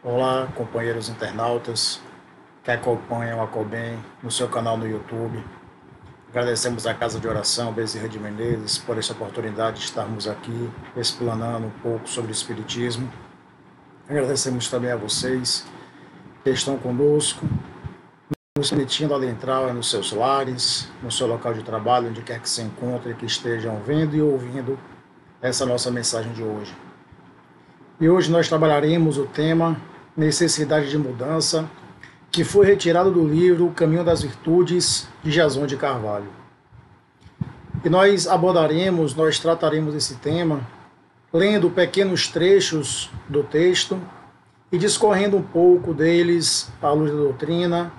Olá, companheiros internautas que acompanham a Cobem no seu canal no YouTube. Agradecemos à Casa de Oração Bezerra de Menezes por essa oportunidade de estarmos aqui explanando um pouco sobre o Espiritismo. Agradecemos também a vocês que estão conosco, nos permitindo adentrar nos seus lares, no seu local de trabalho, onde quer que se encontre, que estejam vendo e ouvindo essa nossa mensagem de hoje. E hoje nós trabalharemos o tema Necessidade de Mudança, que foi retirado do livro O Caminho das Virtudes, de Jason de Carvalho. E nós trataremos esse tema, lendo pequenos trechos do texto e discorrendo um pouco deles à luz da doutrina,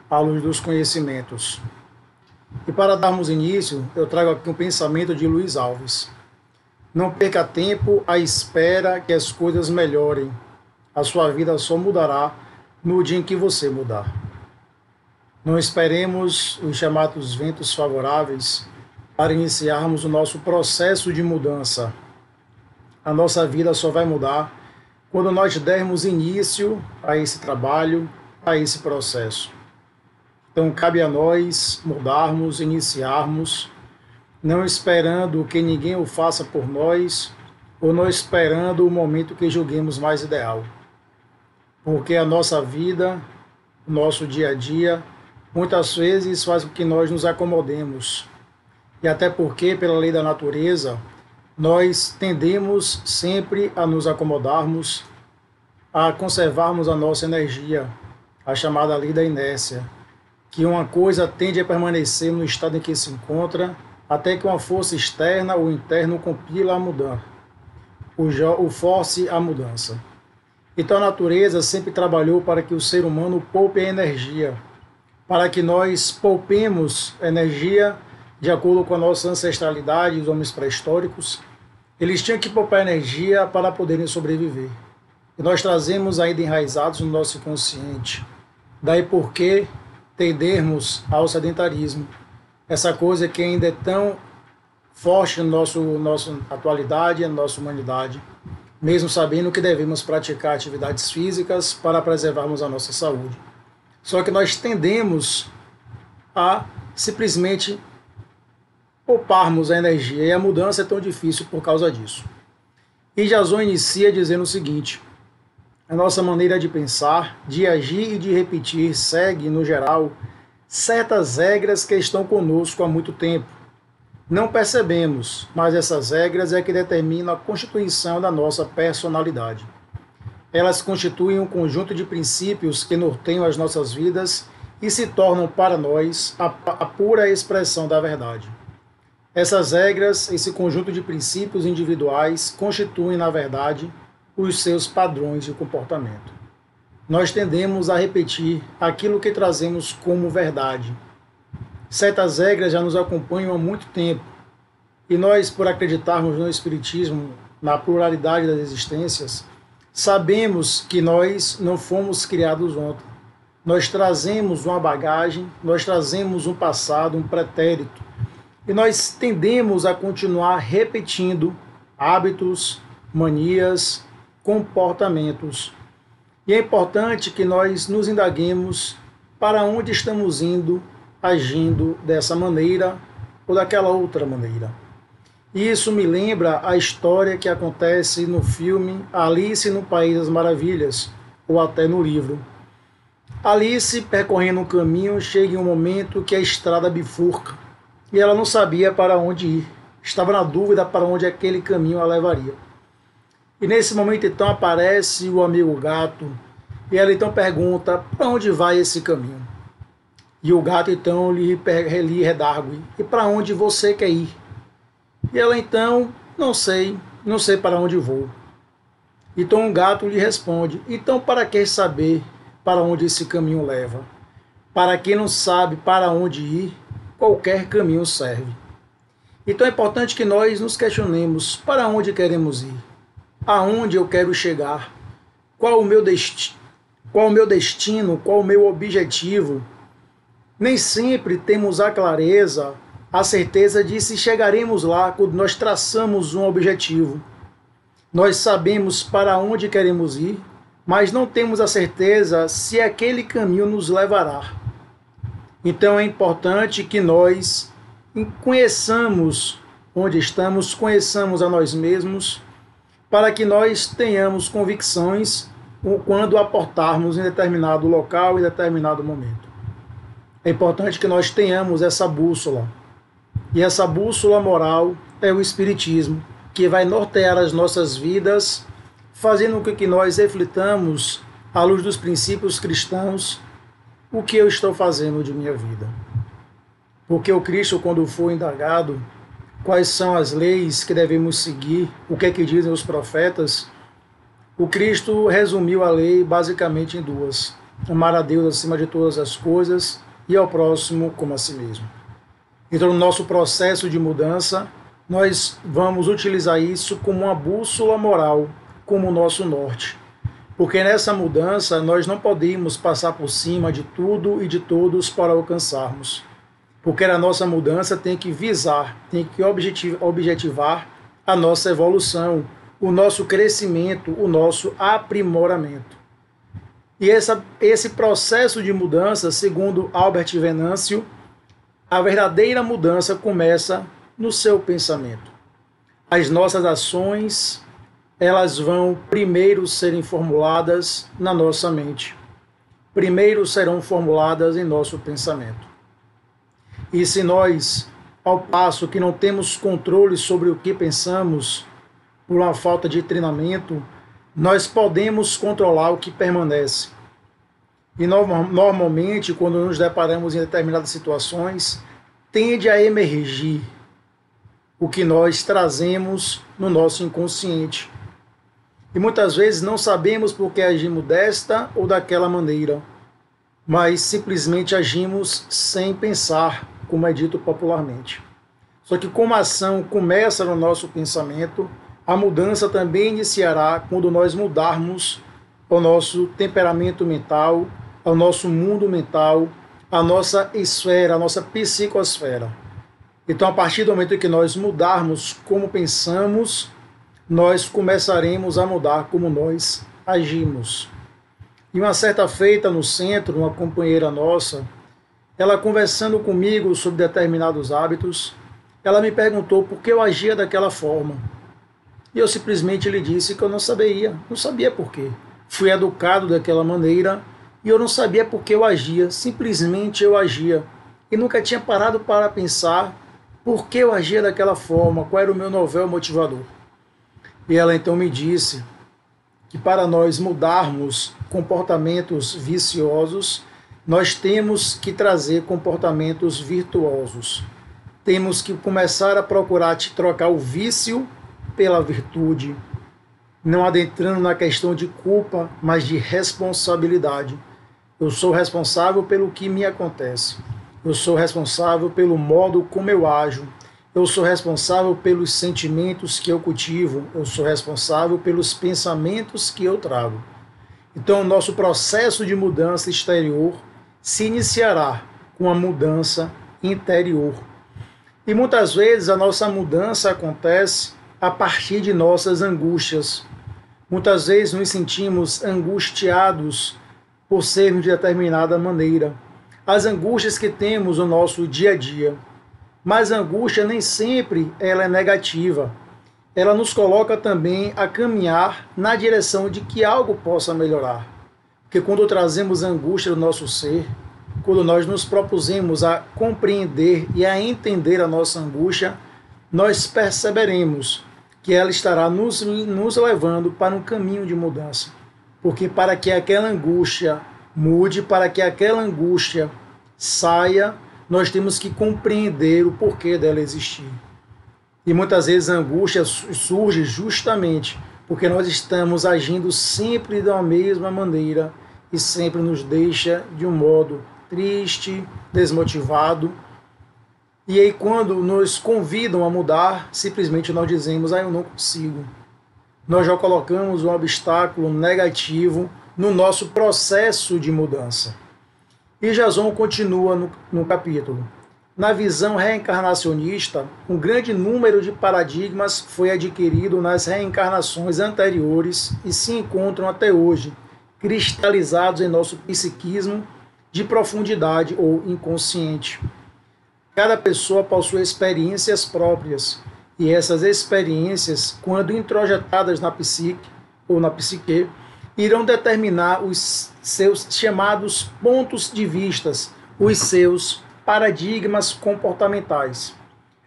à luz dos conhecimentos. E para darmos início, eu trago aqui um pensamento de Luiz Alves. Não perca tempo à espera que as coisas melhorem. A sua vida só mudará no dia em que você mudar. Não esperemos os chamados ventos favoráveis para iniciarmos o nosso processo de mudança. A nossa vida só vai mudar quando nós dermos início a esse trabalho, a esse processo. Então, cabe a nós mudarmos, iniciarmos, não esperando que ninguém o faça por nós, ou não esperando o momento que julguemos mais ideal. Porque a nossa vida, o nosso dia a dia, muitas vezes faz com que nós nos acomodemos. E até porque, pela lei da natureza, nós tendemos sempre a nos acomodarmos, a conservarmos a nossa energia, a chamada lei da inércia, que uma coisa tende a permanecer no estado em que se encontra, até que uma força externa ou interna compila a mudar, o force a mudança. Então a natureza sempre trabalhou para que o ser humano poupe a energia, para que nós poupemos energia de acordo com a nossa ancestralidade, os homens pré-históricos. Eles tinham que poupar energia para poderem sobreviver. E nós trazemos ainda enraizados no nosso inconsciente. Daí porque tendermos ao sedentarismo. Essa coisa que ainda é tão forte na nossa atualidade, na nossa humanidade, mesmo sabendo que devemos praticar atividades físicas para preservarmos a nossa saúde. Só que nós tendemos a simplesmente pouparmos a energia, e a mudança é tão difícil por causa disso. E Jason inicia dizendo o seguinte: a nossa maneira de pensar, de agir e de repetir segue, no geral, certas regras que estão conosco há muito tempo. Não percebemos, mas essas regras é que determinam a constituição da nossa personalidade. Elas constituem um conjunto de princípios que norteiam as nossas vidas e se tornam para nós a pura expressão da verdade. Essas regras, esse conjunto de princípios individuais, constituem, na verdade, os seus padrões de comportamento. Nós tendemos a repetir aquilo que trazemos como verdade. Certas regras já nos acompanham há muito tempo, e nós, por acreditarmos no Espiritismo, na pluralidade das existências, sabemos que nós não fomos criados ontem. Nós trazemos uma bagagem, nós trazemos um passado, um pretérito, e nós tendemos a continuar repetindo hábitos, manias, comportamentos. E é importante que nós nos indaguemos para onde estamos indo, agindo dessa maneira ou daquela outra maneira. Isso me lembra a história que acontece no filme Alice no País das Maravilhas, ou até no livro. Alice, percorrendo um caminho, chega em um momento que a estrada bifurca, e ela não sabia para onde ir. Estava na dúvida para onde aquele caminho a levaria. E nesse momento, então, aparece o amigo gato, e ela então pergunta: para onde vai esse caminho? E o gato então lhe redargue: e para onde você quer ir? E ela então: não sei para onde vou. Então o gato lhe responde: então para que saber para onde esse caminho leva? Para quem não sabe para onde ir, qualquer caminho serve. Então é importante que nós nos questionemos: para onde queremos ir? Aonde eu quero chegar? Qual o meu destino? Qual o meu objetivo? Nem sempre temos a clareza, a certeza de se chegaremos lá quando nós traçamos um objetivo. Nós sabemos para onde queremos ir, mas não temos a certeza se aquele caminho nos levará. Então é importante que nós conheçamos onde estamos, conheçamos a nós mesmos, para que nós tenhamos convicções quando aportarmos em determinado local, em determinado momento. É importante que nós tenhamos essa bússola. E essa bússola moral é o Espiritismo, que vai nortear as nossas vidas, fazendo com que nós reflitamos, à luz dos princípios cristãos, o que eu estou fazendo de minha vida. Porque o Cristo, quando foi indagado quais são as leis que devemos seguir, o que é que dizem os profetas, o Cristo resumiu a lei basicamente em duas: amar a Deus acima de todas as coisas e ao próximo como a si mesmo. Então, no nosso processo de mudança, nós vamos utilizar isso como uma bússola moral, como o nosso norte. Porque nessa mudança nós não podemos passar por cima de tudo e de todos para alcançarmos. Porque a nossa mudança tem que visar, tem que objetivar a nossa evolução, o nosso crescimento, o nosso aprimoramento. E esse processo de mudança, segundo Albert Venâncio, a verdadeira mudança começa no seu pensamento. As nossas ações, elas vão primeiro serem formuladas na nossa mente. Primeiro serão formuladas em nosso pensamento. E se nós, ao passo que não temos controle sobre o que pensamos, por uma falta de treinamento, nós podemos controlar o que permanece. E normalmente, quando nos deparamos em determinadas situações, tende a emergir o que nós trazemos no nosso inconsciente. E muitas vezes não sabemos por que agimos desta ou daquela maneira, mas simplesmente agimos sem pensar, como é dito popularmente. Só que como a ação começa no nosso pensamento, a mudança também iniciará quando nós mudarmos o nosso temperamento mental, o nosso mundo mental, a nossa esfera, a nossa psicosfera. Então, a partir do momento que nós mudarmos como pensamos, nós começaremos a mudar como nós agimos. E uma certa feita no centro, uma companheira nossa, ela conversando comigo sobre determinados hábitos, ela me perguntou por que eu agia daquela forma. E eu simplesmente lhe disse que eu não sabia por quê. Fui educado daquela maneira e eu não sabia por que eu agia, simplesmente eu agia. E nunca tinha parado para pensar por que eu agia daquela forma, qual era o meu novel motivador. E ela então me disse que para nós mudarmos comportamentos viciosos, nós temos que trazer comportamentos virtuosos. Temos que começar a procurar trocar o vício pela virtude, não adentrando na questão de culpa, mas de responsabilidade. Eu sou responsável pelo que me acontece. Eu sou responsável pelo modo como eu ajo. Eu sou responsável pelos sentimentos que eu cultivo. Eu sou responsável pelos pensamentos que eu trago. Então, o nosso processo de mudança exterior se iniciará com a mudança interior. E muitas vezes a nossa mudança acontece a partir de nossas angústias. Muitas vezes nos sentimos angustiados por sermos de determinada maneira. As angústias que temos no nosso dia a dia. Mas a angústia nem sempre ela é negativa. Ela nos coloca também a caminhar na direção de que algo possa melhorar. Porque quando trazemos angústia do nosso ser, quando nós nos propusemos a compreender e a entender a nossa angústia, nós perceberemos que ela estará nos levando para um caminho de mudança. Porque para que aquela angústia mude, para que aquela angústia saia, nós temos que compreender o porquê dela existir. E muitas vezes a angústia surge justamente porque nós estamos agindo sempre da mesma maneira e sempre nos deixa de um modo triste, desmotivado. E aí quando nos convidam a mudar, simplesmente nós dizemos, eu não consigo. Nós já colocamos um obstáculo negativo no nosso processo de mudança. E Jason continua no capítulo. Na visão reencarnacionista, um grande número de paradigmas foi adquirido nas reencarnações anteriores e se encontram até hoje, cristalizados em nosso psiquismo de profundidade ou inconsciente. Cada pessoa possui experiências próprias, e essas experiências, quando introjetadas na psique ou na psique, irão determinar os seus chamados pontos de vistas, os seus paradigmas comportamentais.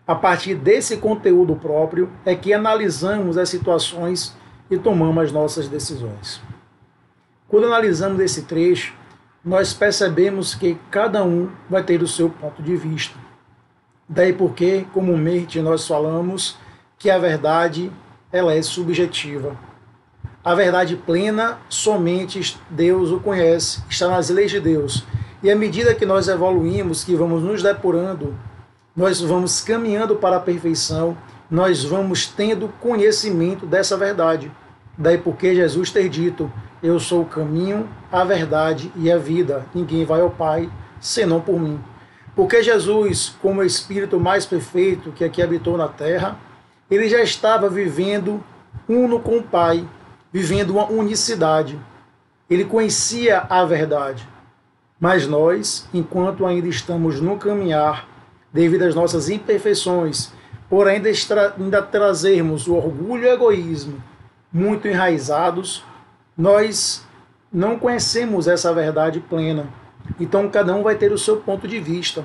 A partir desse conteúdo próprio é que analisamos as situações e tomamos as nossas decisões. Quando analisamos esse trecho, nós percebemos que cada um vai ter o seu ponto de vista. Daí porque, comumente, nós falamos que a verdade ela é subjetiva. A verdade plena, somente Deus o conhece, está nas leis de Deus. E à medida que nós evoluímos, que vamos nos depurando, nós vamos caminhando para a perfeição, nós vamos tendo conhecimento dessa verdade. Daí porque Jesus ter dito, eu sou o caminho, a verdade e a vida. Ninguém vai ao Pai, senão por mim. Porque Jesus, como o Espírito mais perfeito que aqui habitou na terra, ele já estava vivendo uno com o Pai, vivendo uma unicidade. Ele conhecia a verdade. Mas nós, enquanto ainda estamos no caminhar, devido às nossas imperfeições, por ainda trazermos o orgulho e o egoísmo muito enraizados, nós não conhecemos essa verdade plena. Então cada um vai ter o seu ponto de vista,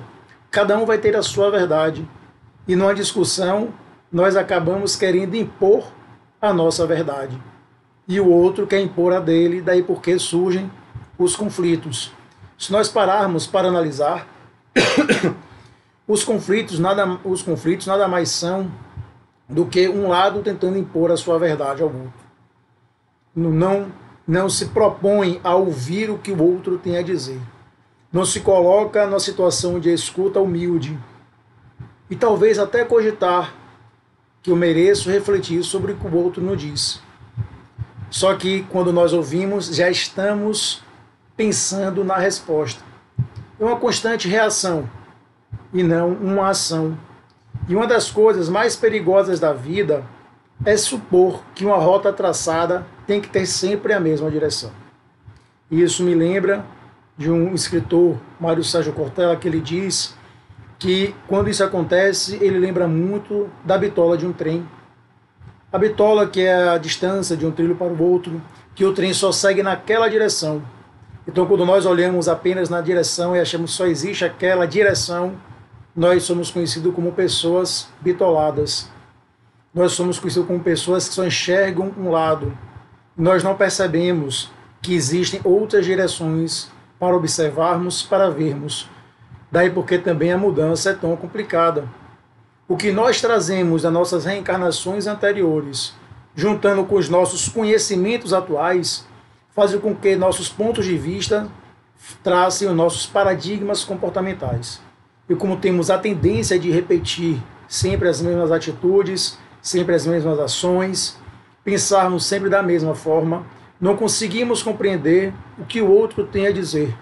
cada um vai ter a sua verdade. E numa discussão, nós acabamos querendo impor a nossa verdade. E o outro quer impor a dele, daí porque surgem os conflitos. Se nós pararmos para analisar, os conflitos nada mais são do que um lado tentando impor a sua verdade ao outro. Não se propõe a ouvir o que o outro tem a dizer. Não se coloca numa situação de escuta humilde. E talvez até cogitar que eu mereço refletir sobre o que o outro nos diz. Só que quando nós ouvimos, já estamos pensando na resposta. É uma constante reação e não uma ação. E uma das coisas mais perigosas da vida é supor que uma rota traçada tem que ter sempre a mesma direção. E isso me lembra de um escritor, Mário Sérgio Cortella, que ele diz que quando isso acontece, ele lembra muito da bitola de um trem. A bitola, que é a distância de um trilho para o outro, que o trem só segue naquela direção. Então, quando nós olhamos apenas na direção e achamos que só existe aquela direção, nós somos conhecidos como pessoas bitoladas. Nós somos conhecidos como pessoas que só enxergam um lado. Nós não percebemos que existem outras direções para observarmos, para vermos. Daí porque também a mudança é tão complicada. O que nós trazemos das nossas reencarnações anteriores, juntando com os nossos conhecimentos atuais, faz com que nossos pontos de vista tracem os nossos paradigmas comportamentais. E como temos a tendência de repetir sempre as mesmas atitudes, sempre as mesmas ações, pensarmos sempre da mesma forma, não conseguimos compreender o que o outro tem a dizer.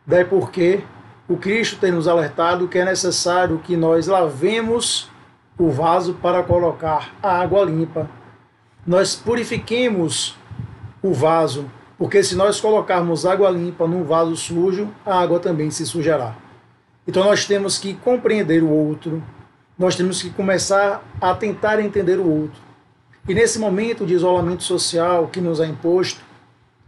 Daí porque o Cristo tem nos alertado que é necessário que nós lavemos o vaso para colocar a água limpa. Nós purifiquemos o vaso, porque se nós colocarmos água limpa num vaso sujo, a água também se sujará. Então nós temos que compreender o outro, nós temos que começar a tentar entender o outro. E nesse momento de isolamento social que nos é imposto,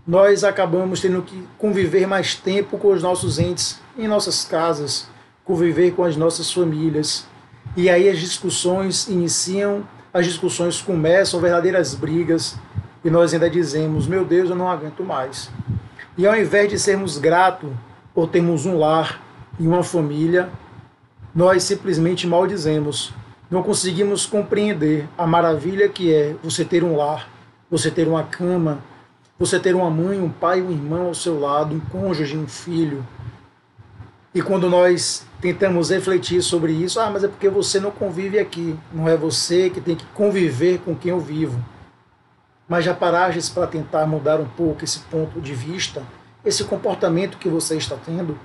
nós acabamos tendo que conviver mais tempo com os nossos entes em nossas casas, conviver com as nossas famílias. E aí as discussões iniciam, as discussões começam, verdadeiras brigas, e nós ainda dizemos, meu Deus, eu não aguento mais. E ao invés de sermos gratos por termos um lar e uma família, nós simplesmente maldizemos. Não conseguimos compreender a maravilha que é você ter um lar, você ter uma cama, você ter uma mãe, um pai, um irmão ao seu lado, um cônjuge, um filho. E quando nós tentamos refletir sobre isso, mas é porque você não convive aqui, não é você que tem que conviver com quem eu vivo. Mas já paraste para tentar mudar um pouco esse ponto de vista, esse comportamento que você está tendo,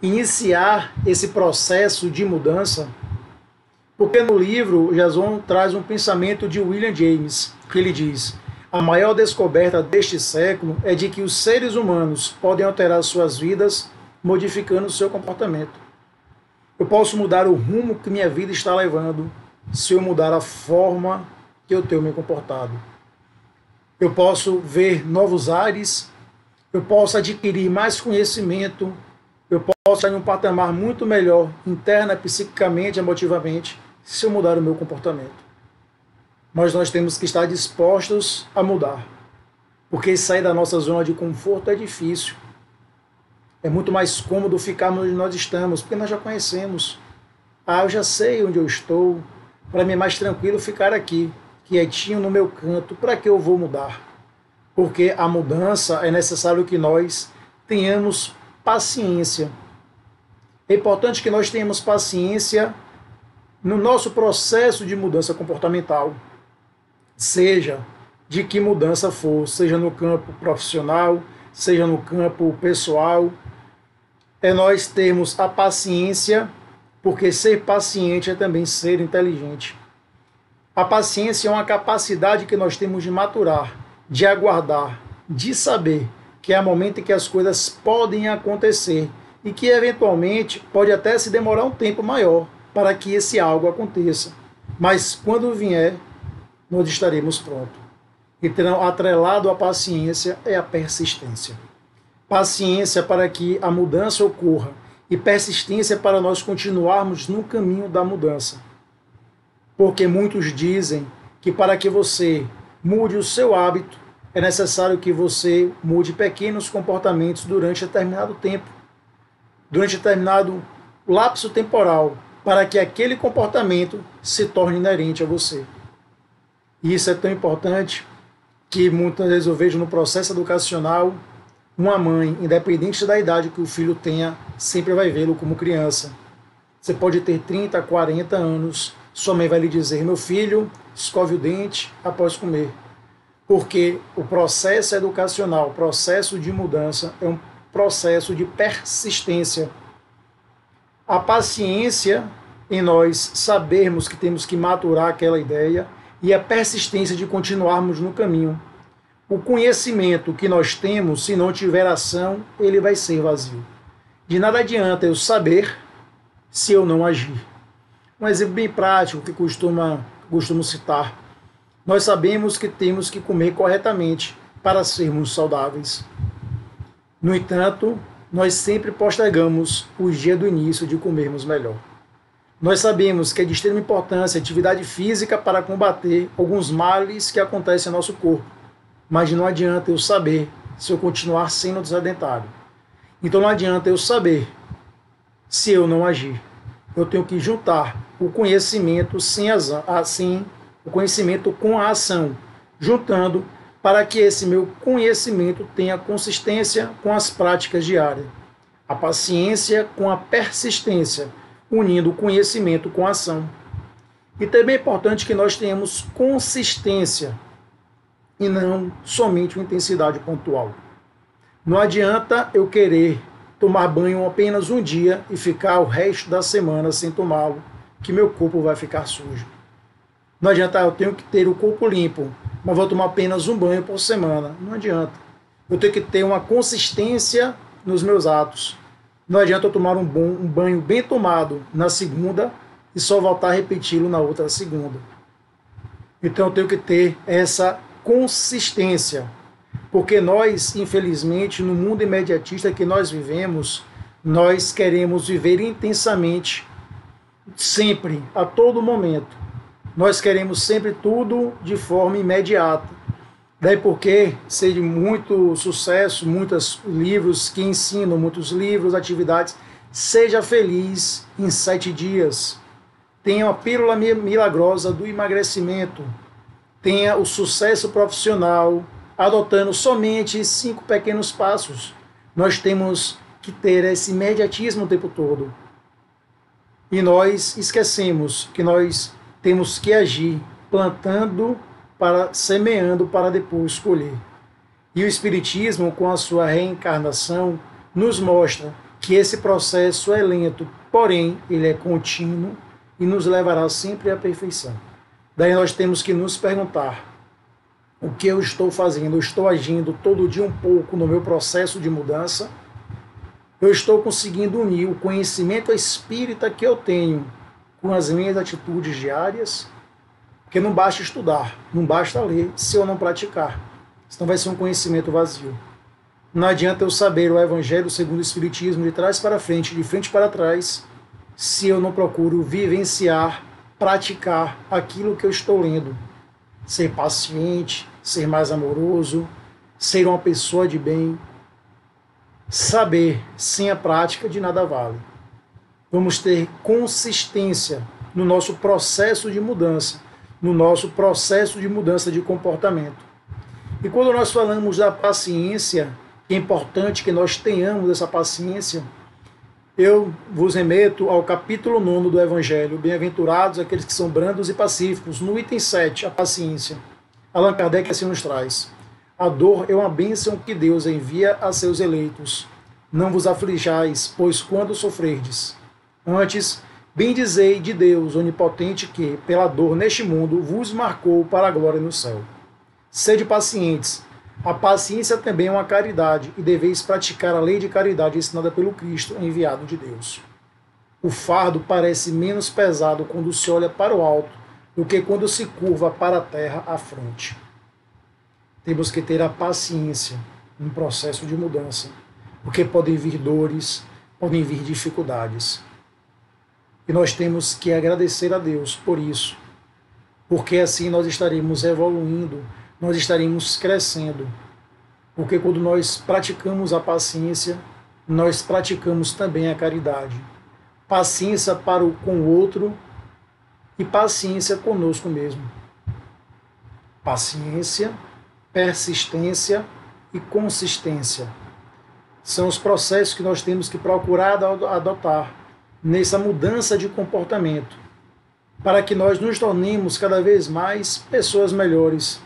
iniciar esse processo de mudança? Porque no livro, Jason traz um pensamento de William James, que ele diz, A maior descoberta deste século é de que os seres humanos podem alterar suas vidas modificando o seu comportamento. Eu posso mudar o rumo que minha vida está levando se eu mudar a forma que eu tenho me comportado. Eu posso ver novos ares, eu posso adquirir mais conhecimento, eu posso estar em um patamar muito melhor interna, psiquicamente, emotivamente, se eu mudar o meu comportamento. Mas nós temos que estar dispostos a mudar, porque sair da nossa zona de conforto é difícil. É muito mais cômodo ficarmos onde nós estamos, porque nós já conhecemos. Eu já sei onde eu estou, para mim é mais tranquilo ficar aqui, quietinho no meu canto. Para que eu vou mudar? Porque a mudança é necessário que nós tenhamos paciência. É importante que nós tenhamos paciência no nosso processo de mudança comportamental, seja de que mudança for, seja no campo profissional, seja no campo pessoal. É nós termos a paciência, porque ser paciente é também ser inteligente. A paciência é uma capacidade que nós temos de maturar, de aguardar, de saber que é o momento em que as coisas podem acontecer e que eventualmente pode até se demorar um tempo maior para que esse algo aconteça. Mas quando vier, nós estaremos prontos. Então, atrelado à paciência é a persistência. Paciência para que a mudança ocorra e persistência para nós continuarmos no caminho da mudança. Porque muitos dizem que para que você mude o seu hábito, é necessário que você mude pequenos comportamentos durante determinado tempo, durante determinado lapso temporal, para que aquele comportamento se torne inerente a você. E isso é tão importante que muitas vezes eu vejo no processo educacional, uma mãe, independente da idade que o filho tenha, sempre vai vê-lo como criança. Você pode ter 30, 40 anos, sua mãe vai lhe dizer: meu filho, escove o dente após comer. Porque o processo educacional, o processo de mudança, é um processo de persistência. A paciência em nós sabermos que temos que maturar aquela ideia e a persistência de continuarmos no caminho. O conhecimento que nós temos, se não tiver ação, ele vai ser vazio. De nada adianta eu saber se eu não agir. Um exemplo bem prático que costumo citar. Nós sabemos que temos que comer corretamente para sermos saudáveis. No entanto, nós sempre postergamos o dia do início de comermos melhor. Nós sabemos que é de extrema importância a atividade física para combater alguns males que acontecem no nosso corpo. Mas não adianta eu saber se eu continuar sendo sedentário. Então não adianta eu saber se eu não agir. Eu tenho que juntar o conhecimento o conhecimento com a ação, juntando para que esse meu conhecimento tenha consistência com as práticas diárias. A paciência com a persistência, unindo o conhecimento com a ação. E também é importante que nós tenhamos consistência e não somente uma intensidade pontual. Não adianta eu querer tomar banho apenas um dia e ficar o resto da semana sem tomá-lo, que meu corpo vai ficar sujo. Não adianta eu tenho que ter o corpo limpo, mas vou tomar apenas um banho por semana. Não adianta. Eu tenho que ter uma consistência nos meus atos. Não adianta eu tomar um banho bem tomado na segunda e só voltar a repeti-lo na outra segunda. Então eu tenho que ter essa consistência. Porque nós, infelizmente, no mundo imediatista que nós vivemos, nós queremos viver intensamente, sempre, a todo momento. Nós queremos sempre tudo de forma imediata. Daí porque sei de muito sucesso, muitos livros que ensinam, muitos livros, atividades. Seja feliz em 7 dias. Tenha a pílula milagrosa do emagrecimento. Tenha o sucesso profissional, adotando somente 5 pequenos passos. Nós temos que ter esse imediatismo o tempo todo. E nós esquecemos que nós temos que agir plantando, semeando para depois colher. E o Espiritismo, com a sua reencarnação, nos mostra que esse processo é lento, porém ele é contínuo e nos levará sempre à perfeição. Daí nós temos que nos perguntar: o que eu estou fazendo? Eu estou agindo todo dia um pouco no meu processo de mudança? Eu estou conseguindo unir o conhecimento espírita que eu tenho com as minhas atitudes diárias? Porque não basta estudar, não basta ler se eu não praticar. Senão vai ser um conhecimento vazio. Não adianta eu saber o Evangelho segundo o Espiritismo de trás para frente, de frente para trás, se eu não procuro vivenciar, praticar aquilo que eu estou lendo. Ser paciente, ser mais amoroso, ser uma pessoa de bem. Saber sem a prática de nada vale. Vamos ter consistência no nosso processo de mudança, no nosso processo de mudança de comportamento. E quando nós falamos da paciência, é importante que nós tenhamos essa paciência, eu vos remeto ao capítulo 9 do Evangelho, bem-aventurados aqueles que são brandos e pacíficos, no item 7, a paciência. Allan Kardec assim nos traz: a dor é uma bênção que Deus envia a seus eleitos. Não vos aflijais, pois quando sofrerdes, antes, bendizei de Deus onipotente que, pela dor neste mundo, vos marcou para a glória no céu. Sede pacientes. A paciência também é uma caridade, e deveis praticar a lei de caridade ensinada pelo Cristo, enviado de Deus. O fardo parece menos pesado quando se olha para o alto do que quando se curva para a terra à fronte. Temos que ter a paciência no processo de mudança, porque podem vir dores, podem vir dificuldades. E nós temos que agradecer a Deus por isso, porque assim nós estaremos evoluindo, nós estaremos crescendo. Porque quando nós praticamos a paciência, nós praticamos também a caridade. Paciência para com o outro e paciência conosco mesmo. Paciência, persistência e consistência são os processos que nós temos que procurar adotar nessa mudança de comportamento, para que nós nos tornemos cada vez mais pessoas melhores.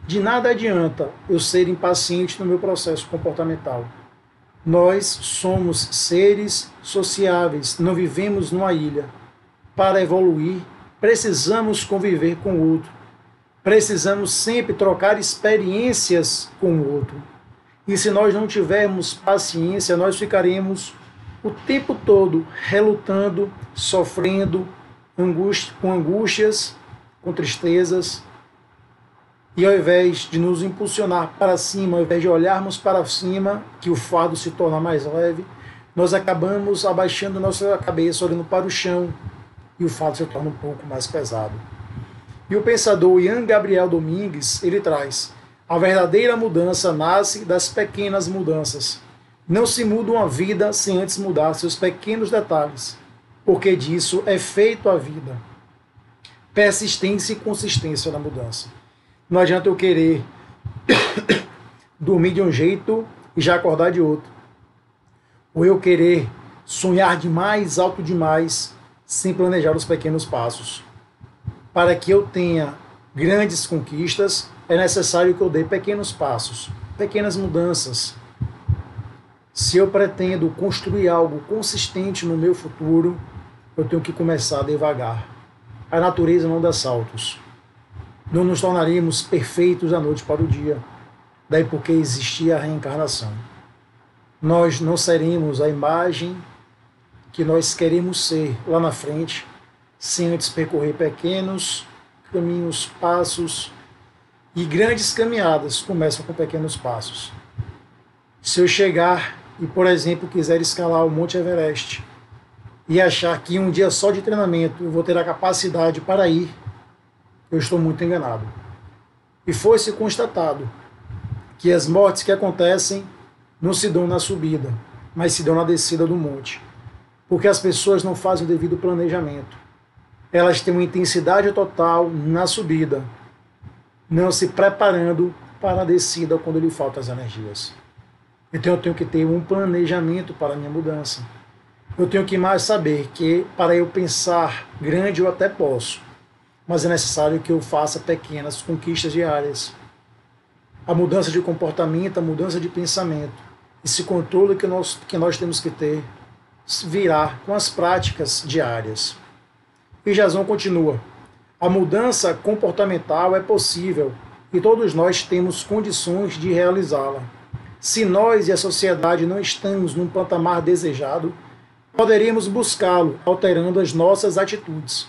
De nada adianta eu ser impaciente no meu processo comportamental. Nós somos seres sociáveis, não vivemos numa ilha. Para evoluir, precisamos conviver com o outro. Precisamos sempre trocar experiências com o outro. E se nós não tivermos paciência, nós ficaremos o tempo todo relutando, sofrendo, com angústias, com tristezas. E ao invés de nos impulsionar para cima, ao invés de olharmos para cima, que o fardo se torna mais leve, nós acabamos abaixando nossa cabeça, olhando para o chão, e o fardo se torna um pouco mais pesado. E o pensador Ian Gabriel Domingues, ele traz: a verdadeira mudança nasce das pequenas mudanças. Não se muda uma vida sem antes mudar seus pequenos detalhes, porque disso é feito a vida. Persistência e consistência na mudança. Não adianta eu querer dormir de um jeito e já acordar de outro. Ou eu querer sonhar demais, alto demais, sem planejar os pequenos passos. Para que eu tenha grandes conquistas, é necessário que eu dê pequenos passos, pequenas mudanças. Se eu pretendo construir algo consistente no meu futuro, eu tenho que começar devagar. A natureza não dá saltos. Não nos tornaremos perfeitos da noite para o dia. Daí porque existia a reencarnação. Nós não seremos a imagem que nós queremos ser lá na frente, sem antes percorrer pequenos caminhos, passos, e grandes caminhadas começam com pequenos passos. Se eu chegar e, por exemplo, quiser escalar o Monte Everest e achar que um dia só de treinamento eu vou ter a capacidade para ir, eu estou muito enganado. E foi-se constatado que as mortes que acontecem não se dão na subida, mas se dão na descida do monte. Porque as pessoas não fazem o devido planejamento. Elas têm uma intensidade total na subida, não se preparando para a descida quando lhe faltam as energias. Então eu tenho que ter um planejamento para a minha mudança. Eu tenho que mais saber que para eu pensar grande eu até posso, mas é necessário que eu faça pequenas conquistas diárias. A mudança de comportamento, a mudança de pensamento, esse controle que nós temos que ter, virá com as práticas diárias. E Jason continua: a mudança comportamental é possível e todos nós temos condições de realizá-la. Se nós e a sociedade não estamos num patamar desejado, poderíamos buscá-lo alterando as nossas atitudes.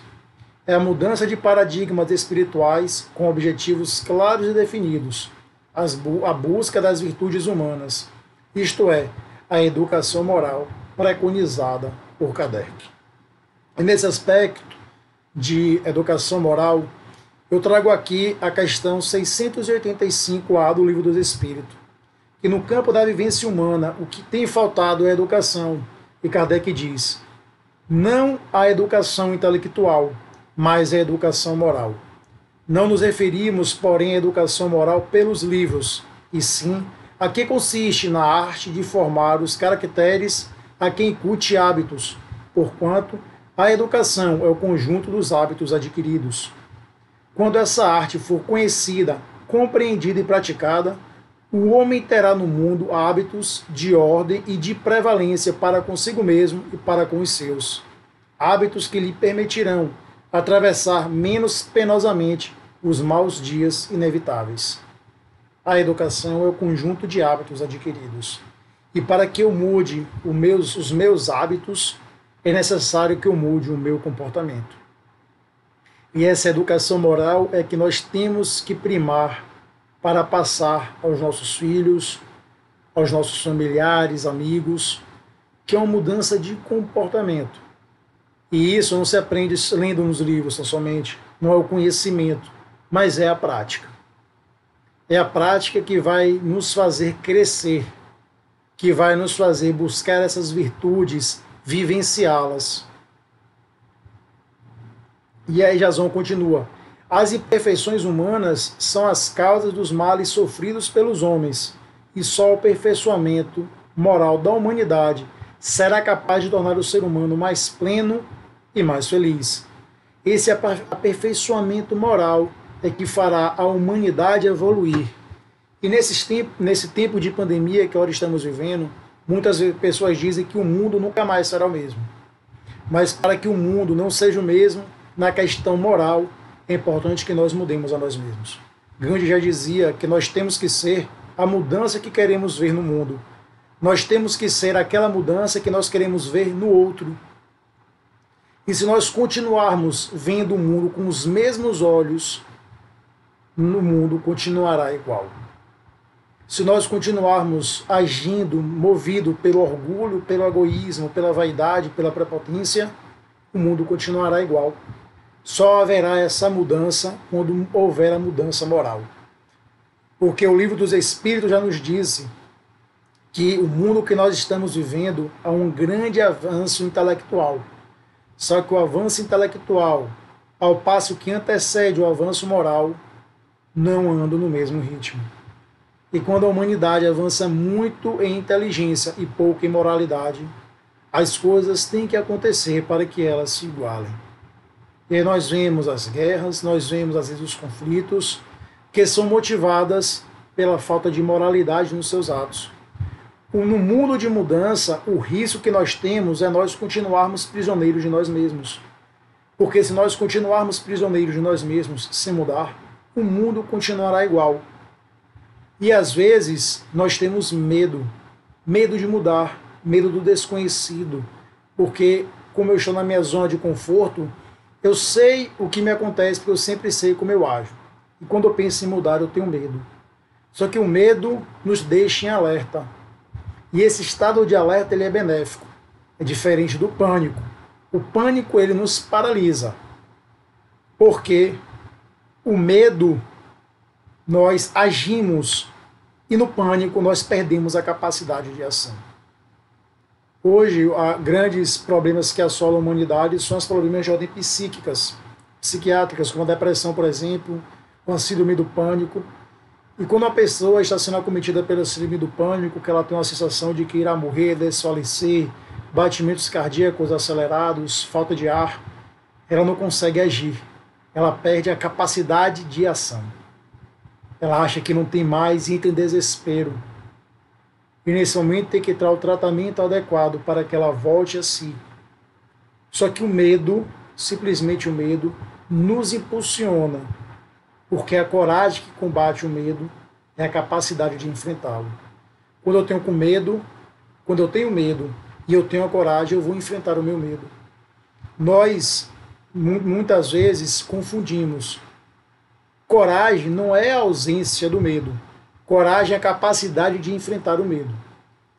É a mudança de paradigmas espirituais com objetivos claros e definidos, a busca das virtudes humanas, isto é, a educação moral preconizada por Kardec. E nesse aspecto de educação moral, eu trago aqui a questão 685A do Livro dos Espíritos, que no campo da vivência humana o que tem faltado é a educação, e Kardec diz: não a educação intelectual, mas a educação moral. Não nos referimos, porém, à educação moral pelos livros, e sim a que consiste na arte de formar os caracteres a quem incute hábitos, porquanto a educação é o conjunto dos hábitos adquiridos. Quando essa arte for conhecida, compreendida e praticada, o homem terá no mundo hábitos de ordem e de prevalência para consigo mesmo e para com os seus. Hábitos que lhe permitirão atravessar menos penosamente os maus dias inevitáveis. A educação é o conjunto de hábitos adquiridos. E para que eu mude os meus hábitos, é necessário que eu mude o meu comportamento. E essa educação moral é que nós temos que primar para passar aos nossos filhos, aos nossos familiares, amigos, que é uma mudança de comportamento. E isso não se aprende lendo nos livros, somente. Não é o conhecimento, mas é a prática. É a prática que vai nos fazer crescer, que vai nos fazer buscar essas virtudes, vivenciá-las. E aí Jason continua: as imperfeições humanas são as causas dos males sofridos pelos homens, e só o aperfeiçoamento moral da humanidade será capaz de tornar o ser humano mais pleno e mais feliz. Esse aperfeiçoamento moral é que fará a humanidade evoluir. E nesse tempo de pandemia que agora estamos vivendo, muitas pessoas dizem que o mundo nunca mais será o mesmo. Mas para que o mundo não seja o mesmo, na questão moral, é importante que nós mudemos a nós mesmos. Gandhi já dizia que nós temos que ser a mudança que queremos ver no mundo. Nós temos que ser aquela mudança que nós queremos ver no outro. E se nós continuarmos vendo o mundo com os mesmos olhos, no mundo continuará igual. Se nós continuarmos agindo, movido pelo orgulho, pelo egoísmo, pela vaidade, pela prepotência, o mundo continuará igual. Só haverá essa mudança quando houver a mudança moral. Porque o Livro dos Espíritos já nos disse que o mundo que nós estamos vivendo é um grande avanço intelectual. Só que o avanço intelectual, ao passo que antecede o avanço moral, não anda no mesmo ritmo. E quando a humanidade avança muito em inteligência e pouco em moralidade, as coisas têm que acontecer para que elas se igualem. E aí nós vemos as guerras, nós vemos às vezes os conflitos, que são motivadas pela falta de moralidade nos seus atos. No mundo de mudança, o risco que nós temos é nós continuarmos prisioneiros de nós mesmos. Porque se nós continuarmos prisioneiros de nós mesmos sem mudar, o mundo continuará igual. E às vezes nós temos medo de mudar, medo do desconhecido, porque como eu estou na minha zona de conforto, eu sei o que me acontece, porque eu sempre sei como eu ajo. E quando eu penso em mudar, eu tenho medo. Só que o medo nos deixa em alerta. E esse estado de alerta ele é benéfico. É diferente do pânico. O pânico ele nos paralisa. Porque o medo nós agimos e no pânico nós perdemos a capacidade de ação. Hoje, grandes problemas que assolam a humanidade são os problemas de ordem psiquiátricas, como a depressão, por exemplo, com a síndrome do pânico. E quando a pessoa está sendo acometida pela síndrome do pânico, que ela tem uma sensação de que irá morrer, desfalecer, batimentos cardíacos acelerados, falta de ar, ela não consegue agir. Ela perde a capacidade de ação. Ela acha que não tem mais e entra em desespero. E nesse momento tem que ter o tratamento adequado para que ela volte a si. Só que o medo, simplesmente o medo, nos impulsiona. porque a coragem que combate o medo é a capacidade de enfrentá-lo. Quando eu tenho medo e eu tenho a coragem, eu vou enfrentar o meu medo. Nós, muitas vezes, confundimos. Coragem não é a ausência do medo. Coragem é a capacidade de enfrentar o medo.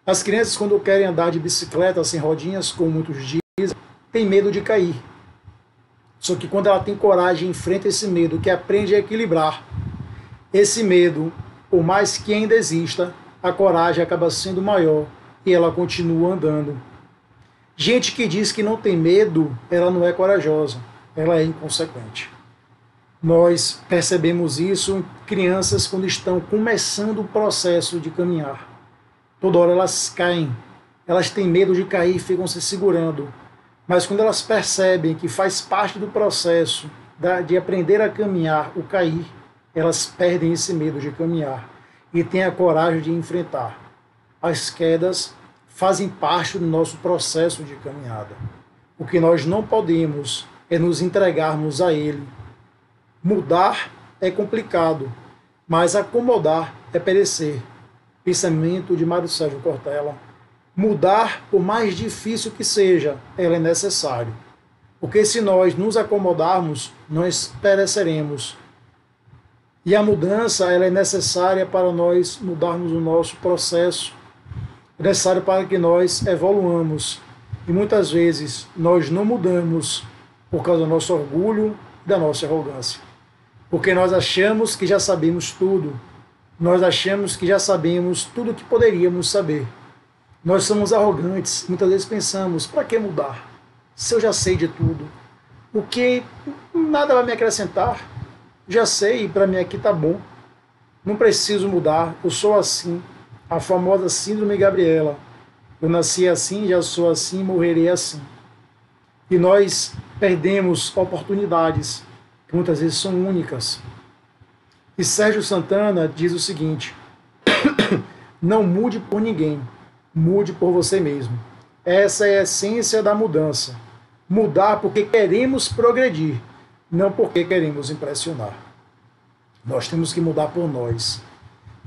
As crianças, quando querem andar de bicicleta sem rodinhas, como muitos dizem, têm medo de cair. Só que quando ela tem coragem, enfrenta esse medo, que aprende a equilibrar esse medo, por mais que ainda exista, a coragem acaba sendo maior e ela continua andando. Gente que diz que não tem medo, ela não é corajosa, ela é inconsequente. Nós percebemos isso em crianças quando estão começando o processo de caminhar. Toda hora elas caem, elas têm medo de cair e ficam se segurando. Mas quando elas percebem que faz parte do processo de aprender a caminhar, o cair, elas perdem esse medo de caminhar e têm a coragem de enfrentar. As quedas fazem parte do nosso processo de caminhada. O que nós não podemos é nos entregarmos a ele. Mudar é complicado, mas acomodar é perecer. Pensamento de Mário Sérgio Cortella. Mudar, por mais difícil que seja, ela é necessário. Porque se nós nos acomodarmos, nós pereceremos. E a mudança ela é necessária para nós mudarmos o nosso processo. É necessário para que nós evoluamos. E muitas vezes nós não mudamos por causa do nosso orgulho e da nossa arrogância. Porque nós achamos que já sabemos tudo. Nós achamos que já sabemos tudo o que poderíamos saber. Nós somos arrogantes, muitas vezes pensamos, para que mudar? Se eu já sei de tudo, o que nada vai me acrescentar, já sei, para mim aqui tá bom, não preciso mudar, eu sou assim, a famosa síndrome Gabriela, eu nasci assim, já sou assim, morrerei assim. E nós perdemos oportunidades, que muitas vezes são únicas. E Sérgio Santana diz o seguinte, não mude por ninguém, mude por você mesmo. Essa é a essência da mudança. Mudar porque queremos progredir, não porque queremos impressionar. Nós temos que mudar por nós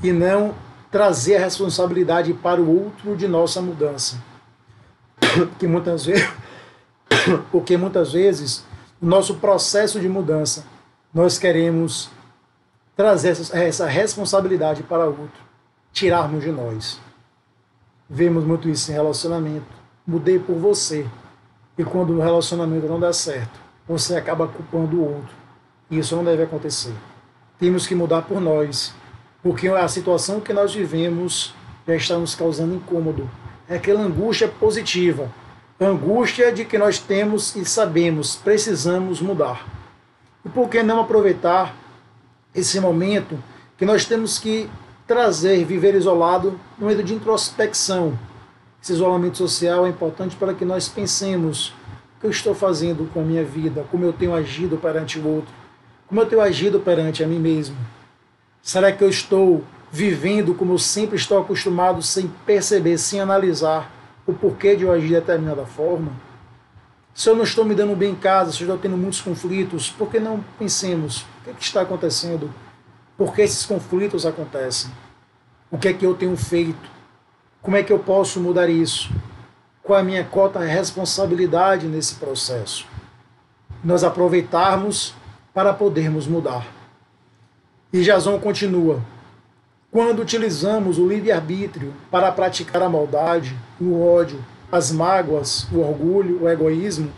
e não trazer a responsabilidade para o outro de nossa mudança. Porque muitas vezes, no nosso processo de mudança, nós queremos trazer essa responsabilidade para o outro, tirarmos de nós. Vemos muito isso em relacionamento. Mudei por você. E quando o relacionamento não dá certo, você acaba culpando o outro. E isso não deve acontecer. Temos que mudar por nós. Porque a situação que nós vivemos já está nos causando incômodo. É aquela angústia positiva. Angústia de que nós temos e sabemos, precisamos mudar. E por que não aproveitar esse momento que nós temos que trazer, viver isolado, no momento de introspecção. Esse isolamento social é importante para que nós pensemos o que eu estou fazendo com a minha vida, como eu tenho agido perante o outro, como eu tenho agido perante a mim mesmo. Será que eu estou vivendo como eu sempre estou acostumado, sem perceber, sem analisar o porquê de eu agir de determinada forma? Se eu não estou me dando bem em casa, se eu estou tendo muitos conflitos, por que não pensemos o que está acontecendo? Por que esses conflitos acontecem? O que é que eu tenho feito? Como é que eu posso mudar isso? Qual é a minha cota de responsabilidade nesse processo? Nós aproveitarmos para podermos mudar. E Jason continua. Quando utilizamos o livre-arbítrio para praticar a maldade, o ódio, as mágoas, o orgulho, o egoísmo,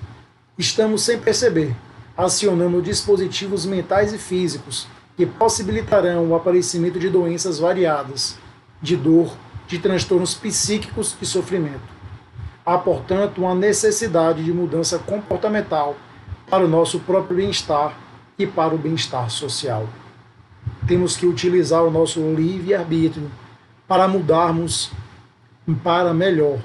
estamos sem perceber, acionando dispositivos mentais e físicos que possibilitarão o aparecimento de doenças variadas, de dor, de transtornos psíquicos e sofrimento. Há, portanto, uma necessidade de mudança comportamental para o nosso próprio bem-estar e para o bem-estar social. Temos que utilizar o nosso livre-arbítrio para mudarmos para melhor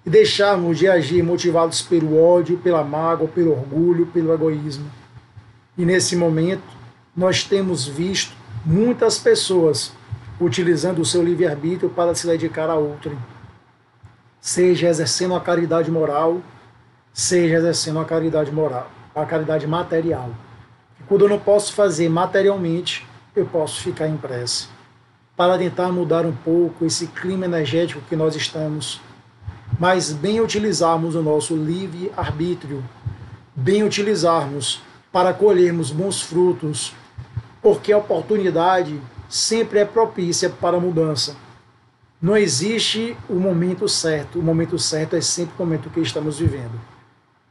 e deixarmos de agir motivados pelo ódio, pela mágoa, pelo orgulho, pelo egoísmo. E nesse momento, nós temos visto muitas pessoas utilizando o seu livre-arbítrio para se dedicar a outrem, seja exercendo a caridade moral, seja exercendo a caridade moral, a caridade material. Quando eu não posso fazer materialmente, eu posso ficar em prece, para tentar mudar um pouco esse clima energético que nós estamos, mas bem utilizarmos o nosso livre-arbítrio, bem utilizarmos para colhermos bons frutos, porque a oportunidade sempre é propícia para a mudança. Não existe o momento certo é sempre o momento que estamos vivendo.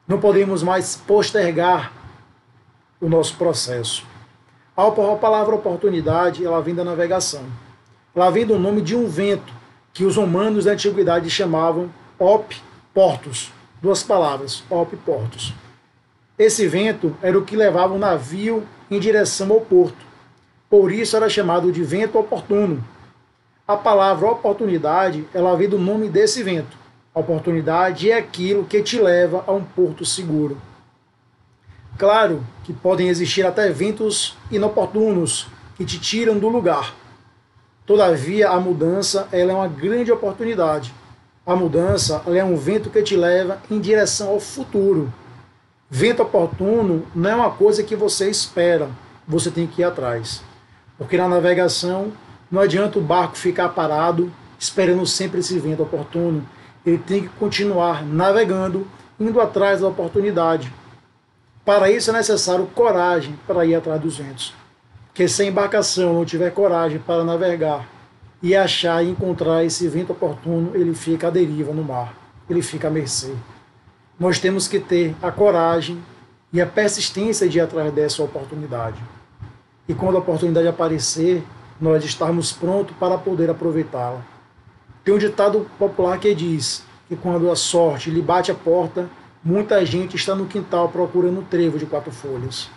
Não podemos mais postergar o nosso processo. A palavra oportunidade, ela vem da navegação. Ela vem do nome de um vento que os romanos da antiguidade chamavam op portus. Duas palavras, op portus. Esse vento era o que levava o navio em direção ao porto. Por isso era chamado de vento oportuno. A palavra oportunidade, ela vem do nome desse vento. A oportunidade é aquilo que te leva a um porto seguro. Claro que podem existir até ventos inoportunos que te tiram do lugar. Todavia, a mudança, ela é uma grande oportunidade. A mudança, ela é um vento que te leva em direção ao futuro. Vento oportuno não é uma coisa que você espera, você tem que ir atrás. Porque na navegação não adianta o barco ficar parado esperando sempre esse vento oportuno. Ele tem que continuar navegando, indo atrás da oportunidade. Para isso é necessário coragem para ir atrás dos ventos. Porque se a embarcação não tiver coragem para navegar e achar e encontrar esse vento oportuno, ele fica à deriva no mar, ele fica à mercê. Nós temos que ter a coragem e a persistência de ir atrás dessa oportunidade. E quando a oportunidade aparecer, nós estarmos prontos para poder aproveitá-la. Tem um ditado popular que diz que quando a sorte lhe bate a porta, muita gente está no quintal procurando um trevo de 4 folhas.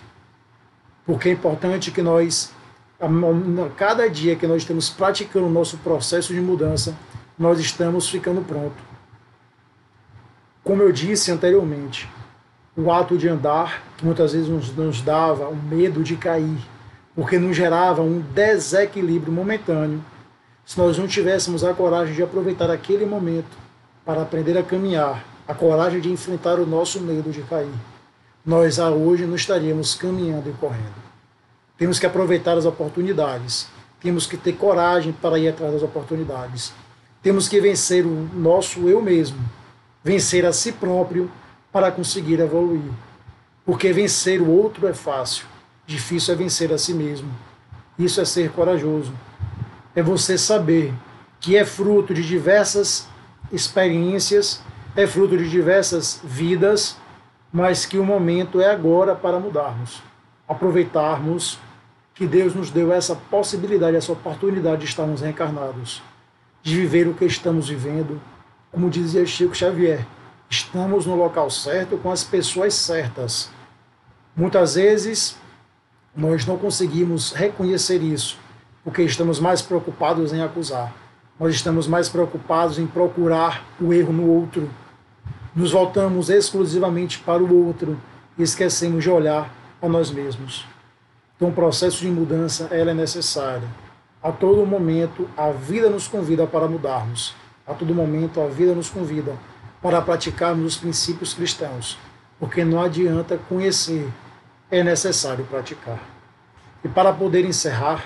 Porque é importante que nós, cada dia que nós estamos praticando o nosso processo de mudança, nós estamos ficando prontos. Como eu disse anteriormente, o ato de andar, que muitas vezes nos dava o medo de cair, porque nos gerava um desequilíbrio momentâneo, se nós não tivéssemos a coragem de aproveitar aquele momento para aprender a caminhar, a coragem de enfrentar o nosso medo de cair, nós hoje não estaríamos caminhando e correndo. Temos que aproveitar as oportunidades, temos que ter coragem para ir atrás das oportunidades, temos que vencer o nosso eu mesmo, vencer a si próprio para conseguir evoluir. Porque vencer o outro é fácil, difícil é vencer a si mesmo. Isso é ser corajoso. É você saber que é fruto de diversas experiências, é fruto de diversas vidas, mas que o momento é agora para mudarmos. Aproveitarmos que Deus nos deu essa possibilidade, essa oportunidade de estarmos reencarnados, de viver o que estamos vivendo. Como dizia Chico Xavier, estamos no local certo com as pessoas certas. Muitas vezes nós não conseguimos reconhecer isso, porque estamos mais preocupados em acusar. Nós estamos mais preocupados em procurar o erro no outro. Nos voltamos exclusivamente para o outro e esquecemos de olhar a nós mesmos. Então o processo de mudança ela é necessário. A todo momento a vida nos convida para mudarmos. A todo momento a vida nos convida para praticarmos os princípios cristãos, porque não adianta conhecer, é necessário praticar. E para poder encerrar,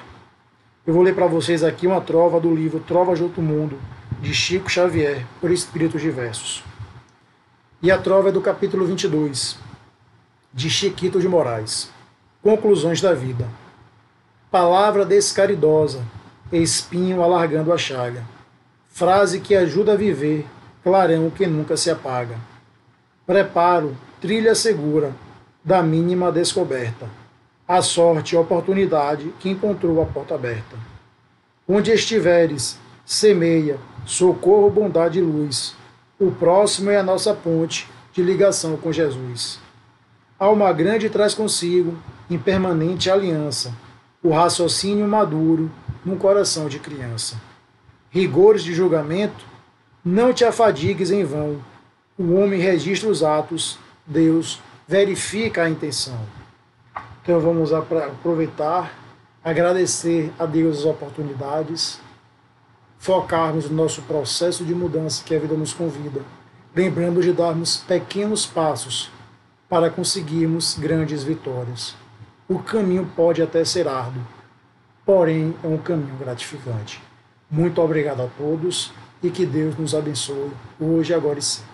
eu vou ler para vocês aqui uma trova do livro Trovas de Outro Mundo, de Chico Xavier, por Espíritos Diversos. E a trova é do capítulo 22, de Chiquito de Moraes. Conclusões da vida. Palavra descaridosa, espinho alargando a chaga. Frase que ajuda a viver, clarão que nunca se apaga. Preparo, trilha segura, da mínima descoberta. A sorte e a oportunidade que encontrou a porta aberta. Onde estiveres, semeia, socorro, bondade e luz. O próximo é a nossa ponte de ligação com Jesus. Alma grande traz consigo, em permanente aliança, o raciocínio maduro num coração de criança. Rigores de julgamento, não te afadigues em vão. O homem registra os atos, Deus verifica a intenção. Então vamos aproveitar, agradecer a Deus as oportunidades, focarmos no nosso processo de mudança que a vida nos convida, lembrando de darmos pequenos passos para conseguirmos grandes vitórias. O caminho pode até ser árduo, porém é um caminho gratificante. Muito obrigado a todos e que Deus nos abençoe hoje, agora e sempre.